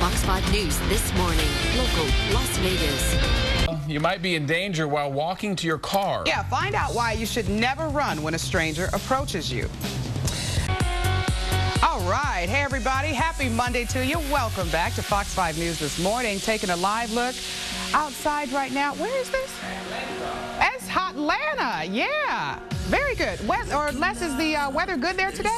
Fox 5 News this morning. Local, Las Vegas. You might be in danger while walking to your car. Yeah, find out why you should never run when a stranger approaches you. All right. Hey, everybody. Happy Monday to you. Welcome back to Fox 5 News this morning. Taking a live look outside right now. Where is this? It's Atlanta. Yeah. Very good. Les, is the weather good there today?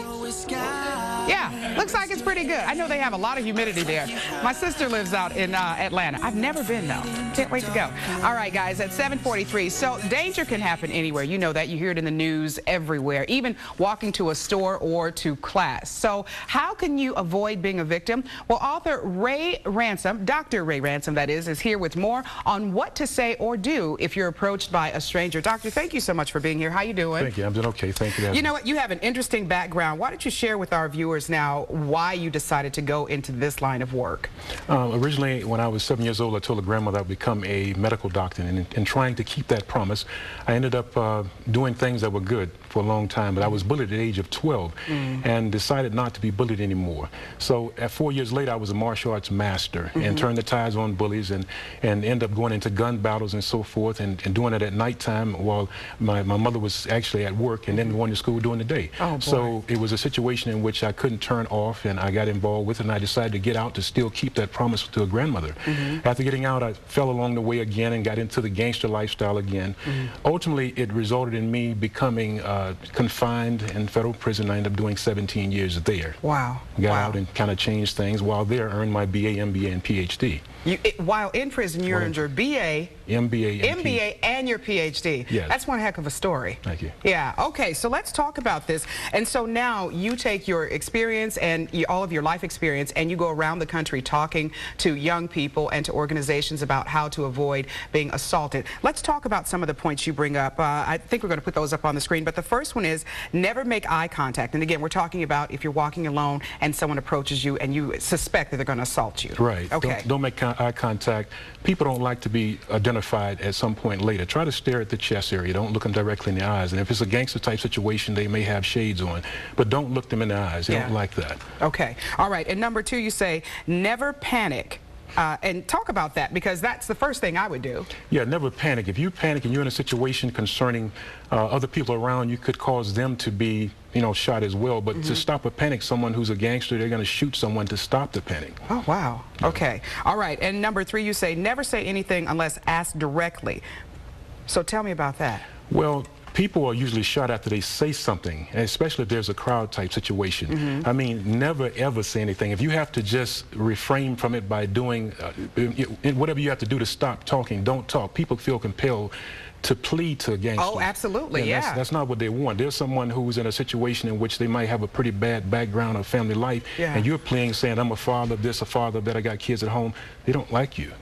Yeah, looks like it's pretty good. I know they have a lot of humidity there. My sister lives out in Atlanta. I've never been, though. Can't wait to go. All right, guys, at 7:43. So danger can happen anywhere. You know that. You hear it in the news everywhere, even walking to a store or to class. So how can you avoid being a victim? Well, author Ray Ransom, Dr. Ray Ransom, that is here with more on what to say or do if you're approached by a stranger. Doctor, thank you so much for being here. How you doing? Thank you. I'm doing okay. Thank you. You know what? You have an interesting background. Why don't you share with our viewers now why you decided to go into this line of work? Originally, when I was 7 years old, I told a grandmother I'd become a medical doctor. And in trying to keep that promise, I ended up doing things that were good for a long time. But I was bullied at the age of 12 and decided not to be bullied anymore. So at 4 years later, I was a martial arts master and turned the tides on bullies and ended up going into gun battles and so forth and doing it at nighttime while my mother was actually at work and then going to school during the day. Oh, boy. So it was a situation in which I couldn't turn off, and I got involved with it, and I decided to get out to still keep that promise to a grandmother. After getting out, I fell along the way again and got into the gangster lifestyle again. Ultimately, it resulted in me becoming confined in federal prison. I ended up doing 17 years there. Wow. Got out and kind of changed things. While there, earned my BA, MBA, and PhD. While in prison, you earned your BA, MBA, and your PhD. Yes. That's one heck of a story. Thank you. Yeah. Okay, so let's talk about this. And so now you take your experience and all of your life experience and you go around the country talking to young people and to organizations about how to avoid being assaulted. Let's talk about some of the points you bring up. I think we're going to put those up on the screen. But the first one is never make eye contact. And again, we're talking about if you're walking alone and someone approaches you and you suspect that they're going to assault you. Right. Okay. Don't make eye contact. People don't like to be identified at some point later. Try to stare at the chest area. Don't look them directly in the eyes. And if it's a gangster type situation, they may have shades on. But don't look them in the eyes. They don't like that. Okay. All right. And number two, you say never panic. And talk about that, because that's the first thing I would do. Yeah, never panic. If you panic and you're in a situation concerning other people around, you could cause them to be, shot as well. But to stop a panic, someone who's a gangster, they're going to shoot someone to stop the panic. Oh, wow. Yeah. Okay. All right. And number three, you say never say anything unless asked directly. So tell me about that. Well, people are usually shot after they say something, especially if there's a crowd type situation. I mean, never ever say anything. If you have to just refrain from it by doing whatever you have to do to stop talking, don't talk. People feel compelled to plead to a gangster. Oh, absolutely, yeah. That's not what they want. There's someone who's in a situation in which they might have a pretty bad background of family life, and you're pleading, saying, I'm a father of this, a father of that, I got kids at home. They don't like you.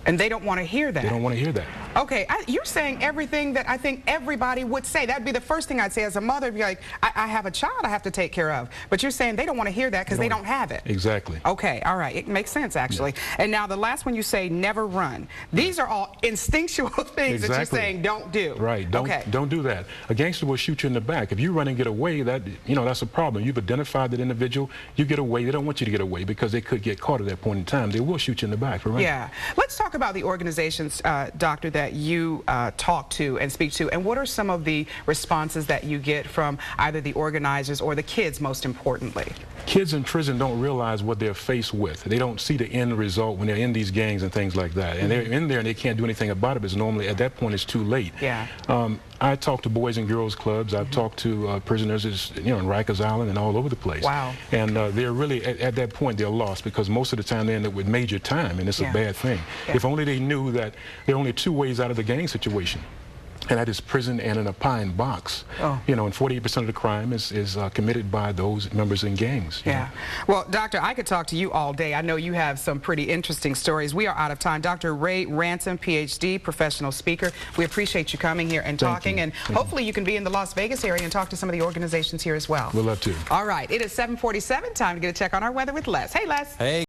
And they don't want to hear that. They don't want to hear that. Okay, you're saying everything that I think everybody would say. That'd be the first thing I'd say as a mother. Be like, I have a child I have to take care of. But you're saying they don't want to hear that because they don't have it. Exactly. Okay, all right. It makes sense, actually. Yeah. And now the last one, you say never run. These are all instinctual things that you're saying don't do. Right. Don't do that. A gangster will shoot you in the back. If you run and get away, that's a problem. You've identified that individual. You get away. They don't want you to get away because they could get caught at that point in time. They will shoot you in the back. Right? Yeah. Let's talk about the organization, Doctor, that you talk to and speak to, and what are some of the responses that you get from either the organizers or the kids, most importantly? Kids in prison don't realize what they're faced with. They don't see the end result when they're in these gangs and things like that. And they're in there and they can't do anything about it because normally at that point it's too late. Yeah. I talk to Boys and Girls Clubs. I've talked to prisoners in Rikers Island and all over the place. Wow. And they're really, at that point, they're lost because most of the time they end up with major time, and it's a bad thing. Yeah. If only they knew that there are only two ways out of the gang situation. And that is prison and in a pine box. Oh. And 48% of the crime is committed by those members in gangs. Yeah. Well, Doctor, I could talk to you all day. I know you have some pretty interesting stories. We are out of time. Dr. Ray Ransom, PhD, professional speaker. We appreciate you coming here and talking. And hopefully you can be in the Las Vegas area and talk to some of the organizations here as well. We'd love to. All right. It is 7:47. Time to get a check on our weather with Les. Hey, Les. Hey.